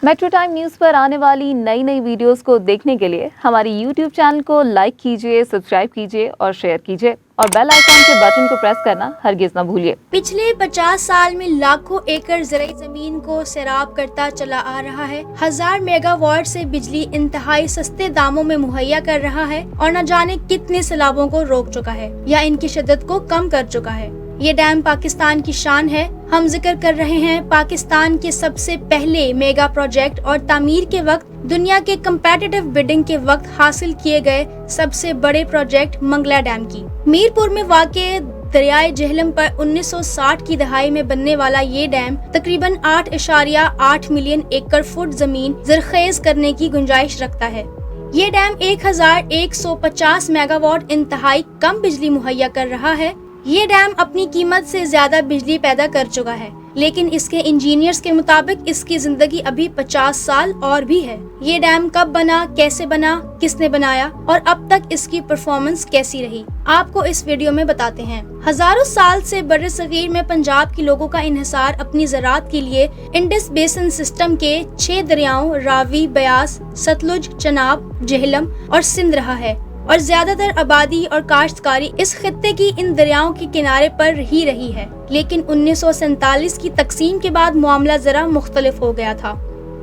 Metro time news पर आने वाली नई नई वीडियोस को देखने के लिए हमारी यूट्यूब चैनल को लाइक कीजिए, सब्सक्राइब कीजिए और शेयर कीजिए और बेल आइकन के बटन को प्रेस करना हरगिज न भूलिए। पिछले 50 साल में लाखों एकड़ ज़राई जमीन को सैराब करता चला आ रहा है। 1000 मेगावाट से बिजली इंतहाई सस्ते दामों में मुहैया कर रहा है और न जाने कितने सैलाबों को रोक चुका है या इनकी शिद्दत को कम कर चुका है। ये डैम पाकिस्तान की शान है। हम जिक्र कर रहे हैं पाकिस्तान के सबसे पहले मेगा प्रोजेक्ट और तामीर के वक्त दुनिया के कंपेटिटिव बिडिंग के वक्त हासिल किए गए सबसे बड़े प्रोजेक्ट मंगला डैम की। मीरपुर में वाक़े दरियाए झेलम पर 1960 की दहाई में बनने वाला ये डैम तकरीबन 8.8 मिलियन एकड़ फुट जमीन ज़रखेज करने की गुंजाइश रखता है। ये डैम 1150 मेगावाट इंतहाई कम बिजली मुहैया कर रहा है। ये डैम अपनी कीमत से ज्यादा बिजली पैदा कर चुका है, लेकिन इसके इंजीनियर्स के मुताबिक इसकी जिंदगी अभी 50 साल और भी है। ये डैम कब बना, कैसे बना, किसने बनाया और अब तक इसकी परफॉर्मेंस कैसी रही, आपको इस वीडियो में बताते हैं। हजारों साल से बर्रे सगीर में पंजाब के लोगों का इन्हिसार अपनी ज़राअत के लिए इंडस बेसिन सिस्टम के 6 दरियाओं रावी, ब्यास, सतलुज, चनाब, झेलम और सिंध रहा है और ज्यादातर आबादी और काश्तकारी इस खित्ते की इन दरियाओं के किनारे पर ही रही है। लेकिन 1947 की तकसीम के बाद मामला जरा मुख्तलिफ हो गया था,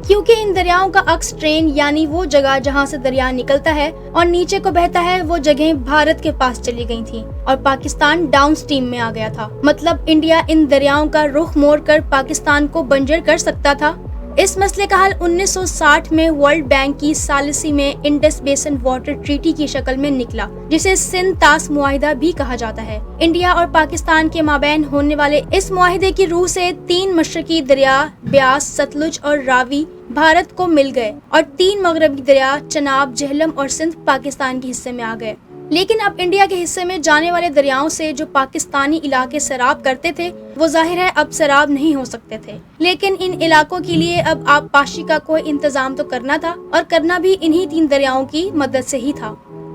क्योंकि इन दरियाओं का अक्स ट्रेन यानी वो जगह जहां से दरिया निकलता है और नीचे को बहता है, वो जगह भारत के पास चली गई थी और पाकिस्तान डाउन स्ट्रीम में आ गया था। मतलब इंडिया इन दरियाओं का रुख मोड़ कर पाकिस्तान को बंजर कर सकता था। इस मसले का हल 1960 में वर्ल्ड बैंक की सालिसी में इंडस बेसिन वाटर ट्रीटी की शक्ल में निकला, जिसे सिंध तास मुआहिदा भी कहा जाता है। इंडिया और पाकिस्तान के माबैन होने वाले इस मुआहिदे की रूह से 3 मशरकी दरिया ब्यास, सतलुज और रावी भारत को मिल गए और 3 मगरबी दरिया चनाब, झेलम और सिंध पाकिस्तान के हिस्से में आ गए। लेकिन अब इंडिया के हिस्से में जाने वाले दरियाओं से जो पाकिस्तानी इलाके सैराब करते थे, वो जाहिर है अब सैराब नहीं हो सकते थे। लेकिन इन इलाकों के लिए अब आबपाशी का कोई इंतजाम तो करना था और करना भी इन्हीं 3 दरियाओं की मदद से ही था।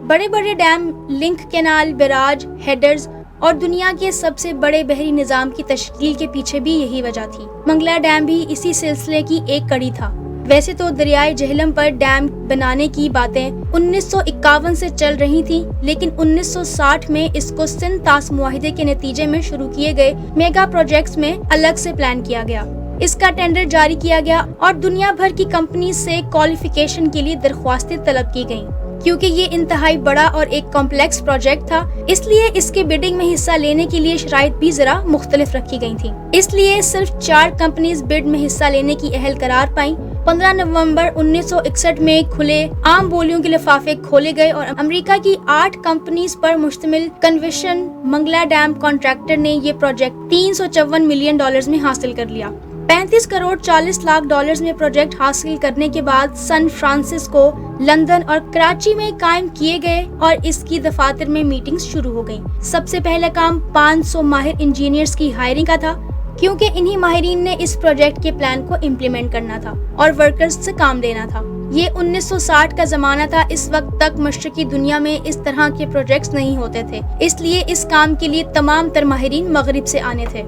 बड़े बड़े dam, link canal, barrage, headers और दुनिया के सबसे बड़े बहरी निजाम की तश्कील के पीछे भी यही वजह थी। मंगला डैम भी इसी सिलसिले की एक कड़ी था। वैसे तो दरियाए झेलम पर डैम बनाने की बातें 1951 से चल रही थी, लेकिन 1960 में इसको सिंध तास मुआहिदे के नतीजे में शुरू किए गए मेगा प्रोजेक्ट्स में अलग से प्लान किया गया। इसका टेंडर जारी किया गया और दुनिया भर की कंपनी से क्वालिफिकेशन के लिए दरख्वास्तें तलब की गयी। क्योंकि ये इंतहाई बड़ा और एक कॉम्प्लेक्स प्रोजेक्ट था, इसलिए इसके बिडिंग में हिस्सा लेने के लिए शराइत भी जरा मुख्तलिफ रखी गई थी। इसलिए सिर्फ 4 कंपनीज बिड में हिस्सा लेने की अहल करार पाई। 15 नवंबर 1961 में खुले आम बोलियों के लिफाफे खोले गए और अमेरिका की 8 कंपनीज पर मुश्तमिल कन्वेंशन मंगला डैम कॉन्ट्रैक्टर ने ये प्रोजेक्ट $354 मिलियन में हासिल कर लिया। 35 करोड़ 40 लाख डॉलर्स में प्रोजेक्ट हासिल करने के बाद सन फ्रांसिस्को, लंदन और कराची में कायम किए गए और इसकी दफातर में मीटिंग्स शुरू हो गयी। सबसे पहला काम 500 माहिर इंजीनियर्स की हायरिंग का था, क्योंकि इन्हीं माहिरीन ने इस प्रोजेक्ट के प्लान को इम्प्लीमेंट करना था और वर्कर्स से काम लेना था। ये 1960 का जमाना था। इस वक्त तक मशरकी दुनिया में इस तरह के प्रोजेक्ट्स नहीं होते थे, इसलिए इस काम के लिए तमाम तर माहिरीन मगरिब से आने थे।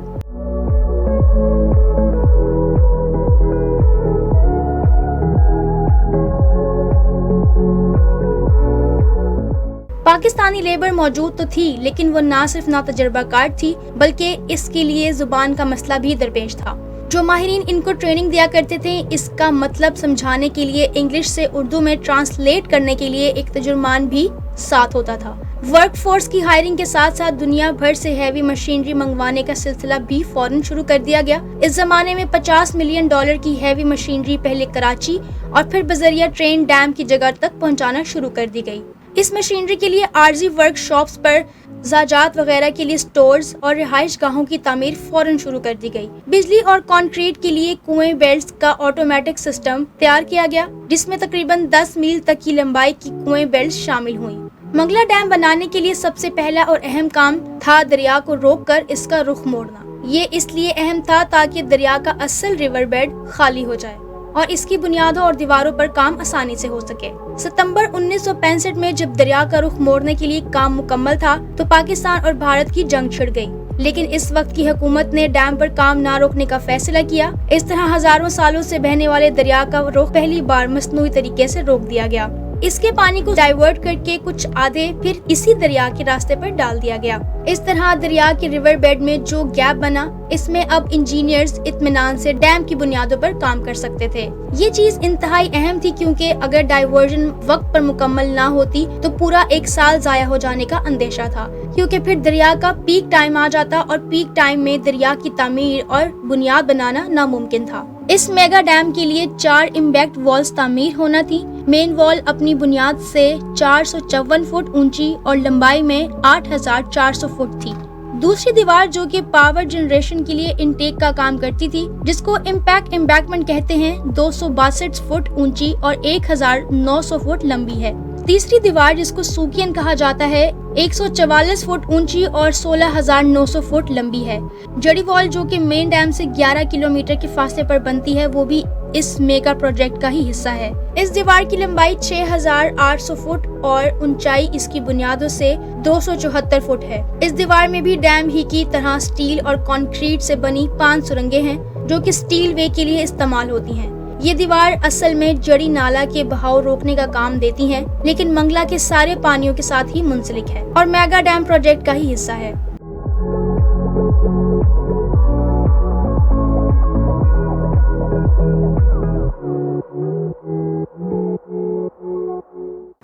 पाकिस्तानी लेबर मौजूद तो थी, लेकिन वो ना सिर्फ ना तजर्बाकार थी, बल्कि इसके लिए जुबान का मसला भी दरपेश था। जो माहिरीन इनको ट्रेनिंग दिया करते थे, इसका मतलब समझाने के लिए इंग्लिश से उर्दू में ट्रांसलेट करने के लिए एक तर्जुमान भी साथ होता था। वर्क फोर्स की हायरिंग के साथ साथ दुनिया भर से हैवी मशीनरी मंगवाने का सिलसिला भी फौरन शुरू कर दिया गया। इस जमाने में $50 मिलियन की हैवी मशीनरी पहले कराची और फिर बजरिया ट्रेन डैम की जगह तक पहुंचाना शुरू कर दी गई। इस मशीनरी के लिए आरजी वर्कशॉप्स पर ज़ाजात वगैरह के लिए स्टोर्स और रिहाइश गाहों की तामीर फौरन शुरू कर दी गई। बिजली और कंक्रीट के लिए कुएं बेल्ट्स का ऑटोमेटिक सिस्टम तैयार किया गया, जिसमें तकरीबन 10 मील तक की लंबाई की कुएं बेल्ट्स शामिल हुई। मंगला डैम बनाने के लिए सबसे पहला और अहम काम था दरिया को रोककर इसका रुख मोड़ना। ये इसलिए अहम था ताकि दरिया का असल रिवर बेड खाली हो जाए और इसकी बुनियादों और दीवारों पर काम आसानी से हो सके। सितंबर 1965 में जब दरिया का रुख मोड़ने के लिए काम मुकम्मल था, तो पाकिस्तान और भारत की जंग छिड़ गई। लेकिन इस वक्त की हुकूमत ने डैम पर काम ना रोकने का फैसला किया। इस तरह हजारों सालों से बहने वाले दरिया का रुख पहली बार मसनूई तरीके से रोक दिया गया। इसके पानी को डाइवर्ट करके कुछ आधे फिर इसी दरिया के रास्ते पर डाल दिया गया। इस तरह दरिया के रिवर बेड में जो गैप बना, इसमें अब इंजीनियर्स इत्मीनान से डैम की बुनियादों पर काम कर सकते थे। ये चीज इंतहाई अहम थी क्योंकि अगर डाइवर्जन वक्त पर मुकम्मल ना होती तो पूरा एक साल जाया हो जाने का अंदेशा था, क्योंकि फिर दरिया का पीक टाइम आ जाता और पीक टाइम में दरिया की तामीर और बुनियाद बनाना नामुमकिन था। इस मेगा डैम के लिए 4 इम्पैक्ट वॉल्स तामीर होना थी। मेन वॉल अपनी बुनियाद से 454 फुट ऊंची और लंबाई में 8400 फुट थी। दूसरी दीवार जो कि पावर जनरेशन के लिए इनटेक का काम करती थी, जिसको इम्पैक्ट एम्बैंकमेंट कहते हैं, 262 फुट ऊंची और 1900 फुट लंबी है। तीसरी दीवार जिसको सूकियन कहा जाता है, 144 फुट ऊंची और 16,900 फुट लंबी है। जड़ी वॉल जो कि मेन डैम से 11 किलोमीटर के फासले पर बनती है, वो भी इस मेगा प्रोजेक्ट का ही हिस्सा है। इस दीवार की लंबाई 6,800 फुट और ऊंचाई इसकी बुनियादों से 274 फुट है। इस दीवार में भी डैम ही की तरह स्टील और कंक्रीट से बनी 5 सुरंगें हैं जो कि स्टील वे के लिए इस्तेमाल होती हैं। ये दीवार असल में जड़ी नाला के बहाव रोकने का काम देती है, लेकिन मंगला के सारे पानियों के साथ ही मुंसलिक है और मेगा डैम प्रोजेक्ट का ही हिस्सा है।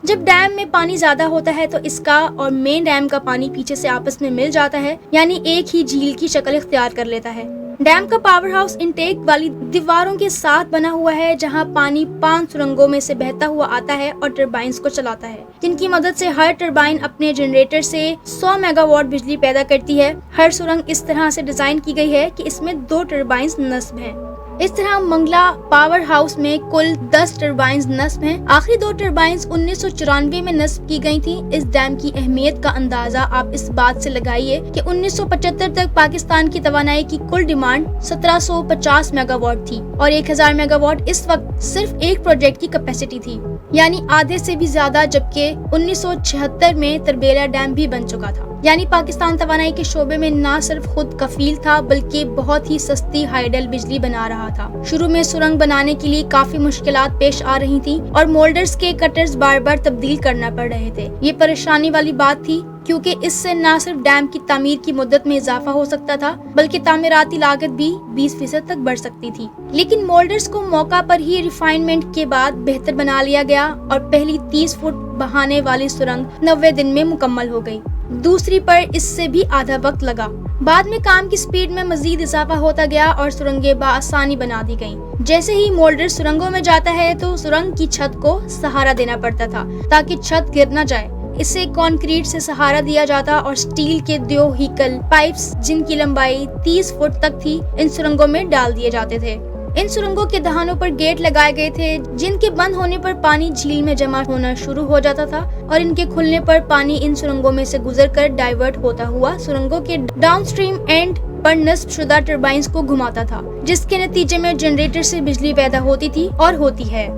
जब डैम में पानी ज्यादा होता है तो इसका और मेन डैम का पानी पीछे से आपस में मिल जाता है, यानी एक ही झील की शक्ल इख्तियार कर लेता है। डैम का पावर हाउस इनटेक वाली दीवारों के साथ बना हुआ है, जहां पानी 5 सुरंगों में से बहता हुआ आता है और टरबाइन्स को चलाता है, जिनकी मदद से हर टरबाइन अपने जनरेटर से 100 मेगावाट बिजली पैदा करती है। हर सुरंग इस तरह से डिजाइन की गई है कि इसमें 2 टरबाइन्स नस्ब हैं। इस तरह मंगला पावर हाउस में कुल 10 टरबाइन्स नस्ब हैं। आखिरी 2 टरबाइन्स 1994 में नस्ब की गई थी। इस डैम की अहमियत का अंदाजा आप इस बात से लगाइए कि 1975 तक पाकिस्तान की तवानाई की कुल डिमांड 1750 मेगावाट थी और 1000 मेगावाट इस वक्त सिर्फ एक प्रोजेक्ट की कैपेसिटी थी, यानी आधे से भी ज्यादा, जबकि 1976 में तरबेला डैम भी बन चुका था। यानी पाकिस्तान तवानाई के शोबे में न सिर्फ खुद कफील था बल्कि बहुत ही सस्ती हाइडल बिजली बना रहा था। शुरू में सुरंग बनाने के लिए काफी मुश्किलात पेश आ रही थी और मोल्डर्स के कटर्स बार बार तब्दील करना पड़ रहे थे। ये परेशानी वाली बात थी क्योंकि इससे न सिर्फ डैम की तामीर की मुद्दत में इजाफा हो सकता था बल्कि तामीराती लागत भी 20% तक बढ़ सकती थी। लेकिन मोल्डर्स को मौका पर ही रिफाइनमेंट के बाद बेहतर बना लिया गया और पहली 30 फुट बहाने वाली सुरंग 90 दिन में मुकम्मल हो गई। दूसरी पर इससे भी आधा वक्त लगा। बाद में काम की स्पीड में मजीद इजाफा होता गया और सुरंगें बआसानी बना दी गईं। जैसे ही मोल्डर सुरंगों में जाता है तो सुरंग की छत को सहारा देना पड़ता था ताकि छत गिर न जाए। इसे कंक्रीट से सहारा दिया जाता और स्टील के 2 हीकल पाइप्स जिनकी लंबाई 30 फुट तक थी इन सुरंगों में डाल दिए जाते थे। इन सुरंगों के दहानों पर गेट लगाए गए थे जिनके बंद होने पर पानी झील में जमा होना शुरू हो जाता था और इनके खुलने पर पानी इन सुरंगों में से गुजरकर डाइवर्ट होता हुआ सुरंगों के डाउनस्ट्रीम एंड पर नस्ब शुदा टरबाइन्स को घुमाता था, जिसके नतीजे में जनरेटर से बिजली पैदा होती थी और होती है।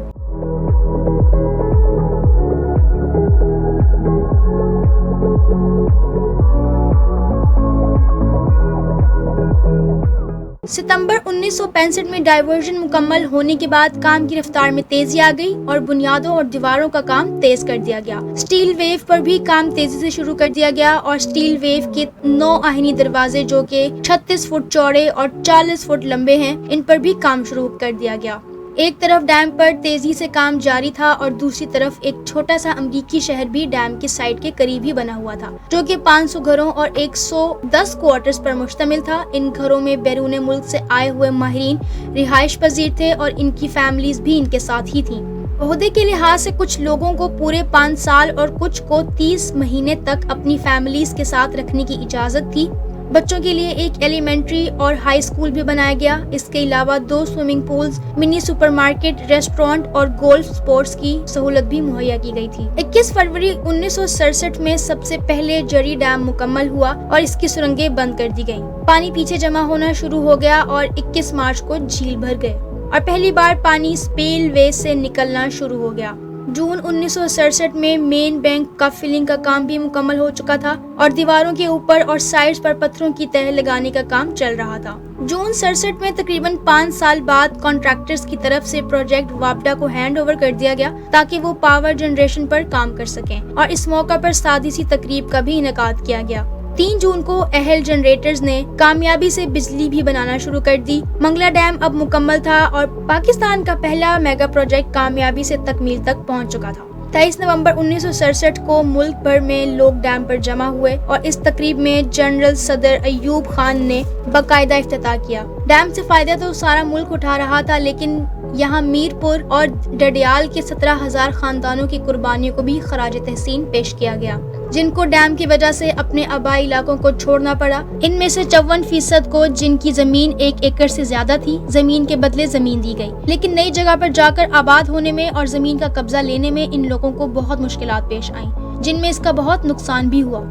सितंबर 1965 में डाइवर्जन मुकम्मल होने के बाद काम की रफ्तार में तेजी आ गई और बुनियादों और दीवारों का काम तेज कर दिया गया। स्टील वेव पर भी काम तेजी से शुरू कर दिया गया और स्टील वेव के 9 आहिनी दरवाजे जो कि 36 फुट चौड़े और 40 फुट लंबे हैं, इन पर भी काम शुरू कर दिया गया। एक तरफ डैम पर तेजी से काम जारी था और दूसरी तरफ एक छोटा सा अमरीकी शहर भी डैम की साइड के करीब ही बना हुआ था, जो कि 500 घरों और 110 क्वार्टर्स पर मुश्तमिल था। इन घरों में बैरून मुल्क से आए हुए माहिरीन रिहाइश पजीर थे और इनकी फैमिलीज भी इनके साथ ही थी। ओहदे के लिहाज से कुछ लोगों को पूरे 5 साल और कुछ को 30 महीने तक अपनी फैमिलीज के साथ रखने की इजाजत थी। बच्चों के लिए एक एलिमेंट्री और हाई स्कूल भी बनाया गया। इसके अलावा 2 swimming pools, mini supermarket, restaurant और गोल्फ स्पोर्ट्स की सहूलत भी मुहैया की गई थी। 21 फरवरी 1967 में सबसे पहले जरी डैम मुकम्मल हुआ और इसकी सुरंगें बंद कर दी गईं। पानी पीछे जमा होना शुरू हो गया और 21 मार्च को झील भर गए और पहली बार पानी स्पेल वे से निकलना शुरू हो गया। जून 1967 में मेन बैंक का फिलिंग का काम भी मुकम्मल हो चुका था और दीवारों के ऊपर और साइड्स पर पत्थरों की तह लगाने का काम चल रहा था। जून 67 में तकरीबन 5 साल बाद कॉन्ट्रैक्टर्स की तरफ से प्रोजेक्ट वापडा को हैंड ओवर कर दिया गया ताकि वो पावर जनरेशन पर काम कर सकें और इस मौका पर सादी सी तकरीब का भी इनेकाद किया गया। 3 जून को अहल जनरेटर्स ने कामयाबी से बिजली भी बनाना शुरू कर दी। मंगला डैम अब मुकम्मल था और पाकिस्तान का पहला मेगा प्रोजेक्ट कामयाबी से तकमील तक पहुंच चुका था। 23 नवंबर 1967 को मुल्क भर में लोग डैम पर जमा हुए और इस तकरीब में जनरल सदर अयूब खान ने बाकायदा इफ्तिताह किया। डैम से फायदा तो सारा मुल्क उठा रहा था, लेकिन यहाँ मीरपुर और डडियाल के 17,000 खानदानों की कुर्बानियों को भी खराज तहसीन पेश किया गया, जिनको डैम की वजह से अपने आबाई इलाकों को छोड़ना पड़ा। इनमें से 54% को, जिनकी जमीन 1 एकड़ से ज्यादा थी, जमीन के बदले जमीन दी गई, लेकिन नई जगह पर जाकर आबाद होने में और जमीन का कब्जा लेने में इन लोगों को बहुत मुश्किलात पेश आईं, जिनमें इसका बहुत नुकसान भी हुआ।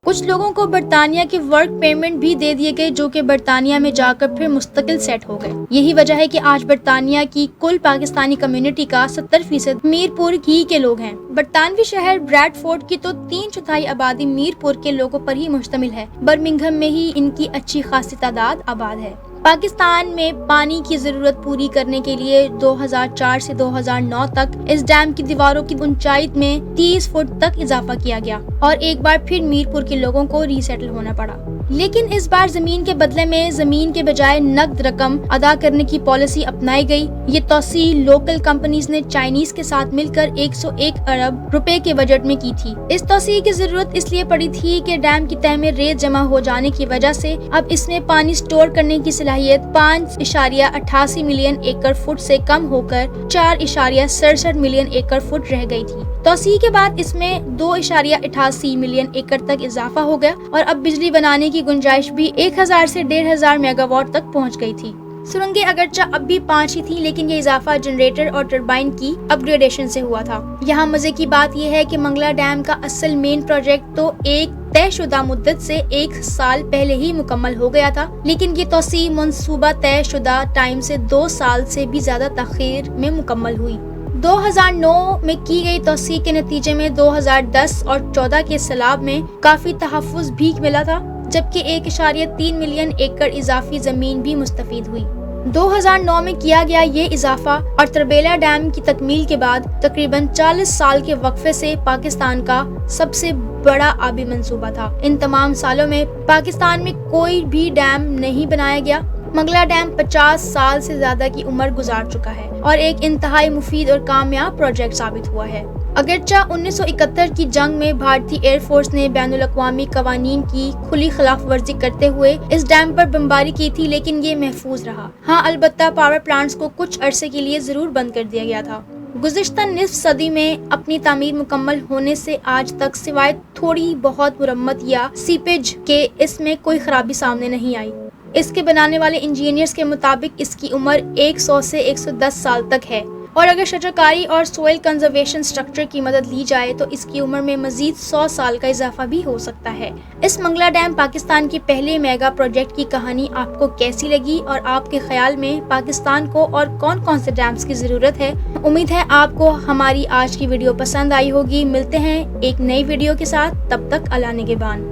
कुछ लोगों को बरतानिया के वर्क पेमेंट भी दे दिए गए, जो कि बरतानिया में जाकर फिर मुस्तकिल सेट हो गए। यही वजह है कि आज बरतानिया की कुल पाकिस्तानी कम्युनिटी का 70% मीरपुर ही के लोग हैं। बरतानवी शहर ब्रैडफोर्ड की तो 3/4 आबादी मीरपुर के लोगों पर ही मुश्तमिल है। बर्मिंघम में ही इनकी अच्छी खासी तादाद आबाद है। पाकिस्तान में पानी की जरूरत पूरी करने के लिए 2004 से 2009 तक इस डैम की दीवारों की ऊंचाई में 30 फुट तक इजाफा किया गया और एक बार फिर मीरपुर के लोगों को रीसेटल होना पड़ा। लेकिन इस बार जमीन के बदले में जमीन के बजाय नकद रकम अदा करने की पॉलिसी अपनाई गई। ये तोसी लोकल कंपनीज ने चाइनीज के साथ मिलकर 101 अरब रुपए के बजट में की थी। इस तोसी की जरूरत इसलिए पड़ी थी कि डैम की तह में रेत जमा हो जाने की वजह से अब इसमें पानी स्टोर करने की सलाहियत 5.88 मिलियन एकड़ फुट से कम होकर 4.67 मिलियन एकड़ फुट रह गई थी। तोसी के बाद इसमें 2.88 मिलियन एकड़ तक इजाफा हो गया और अब बिजली बनाने की गुंजाइश भी 1000 से 1500 मेगावाट तक पहुंच गई थी। सुरंगें अगरचा अब भी 5 ही थी, लेकिन ये इजाफा जनरेटर और टरबाइन की अपग्रेडेशन से हुआ था। यहाँ मजे की बात यह है कि मंगला डैम का असल मेन प्रोजेक्ट तो एक तयशुदा मुद्दत से 1 साल पहले ही मुकम्मल हो गया था, लेकिन ये तोसी मंसूबा तयशुदा टाइम से 2 साल से भी ज्यादा तखीर में मुकम्मल हुई। 2009 में की गई तोसी के नतीजे में 2010 और 14 के सैलाब में काफी तहफ्फुज भी मिला था, जबकि 1.3 मिलियन एकड़ इजाफी जमीन भी मुस्तफीद हुई। 2009 में किया गया ये इजाफा और तरबेला डैम की तकमील के बाद तकरीबन 40 साल के वक्फे से पाकिस्तान का सबसे बड़ा आबी मंसूबा था। इन तमाम सालों में पाकिस्तान में कोई भी डैम नहीं बनाया गया। मंगला डैम 50 साल से ज्यादा की उम्र गुजार चुका है और एक इंतहाई मुफीद और कामयाब प्रोजेक्ट साबित हुआ है। अगरचा 1971 की जंग में भारतीय एयरफोर्स ने बैनुल अक़वामी कवानीन की खुली खिलाफ वर्जी करते हुए इस डैम पर बमबारी की थी, लेकिन ये महफूज रहा। हाँ, अलबत्ता पावर प्लांट्स को कुछ अरसे के लिए जरूर बंद कर दिया गया था। गुज़िश्ता निस्फ सदी में अपनी तामीर मुकम्मल होने से आज तक सिवाय थोड़ी बहुत मुरम्मत या सीपेज के इसमें कोई खराबी सामने नहीं आई। इसके बनाने वाले इंजीनियर्स के मुताबिक इसकी उम्र 100 से 110 साल तक है और अगर शजरकारी और सोइल कंजर्वेशन स्ट्रक्चर की मदद ली जाए तो इसकी उम्र में मजीद 100 साल का इजाफा भी हो सकता है। इस मंगला डैम पाकिस्तान के पहले मेगा प्रोजेक्ट की कहानी आपको कैसी लगी और आपके ख्याल में पाकिस्तान को और कौन कौन से डैम्स की जरूरत है? उम्मीद है आपको हमारी आज की वीडियो पसंद आई होगी। मिलते हैं एक नई वीडियो के साथ, तब तक अल्लाह निगहबान।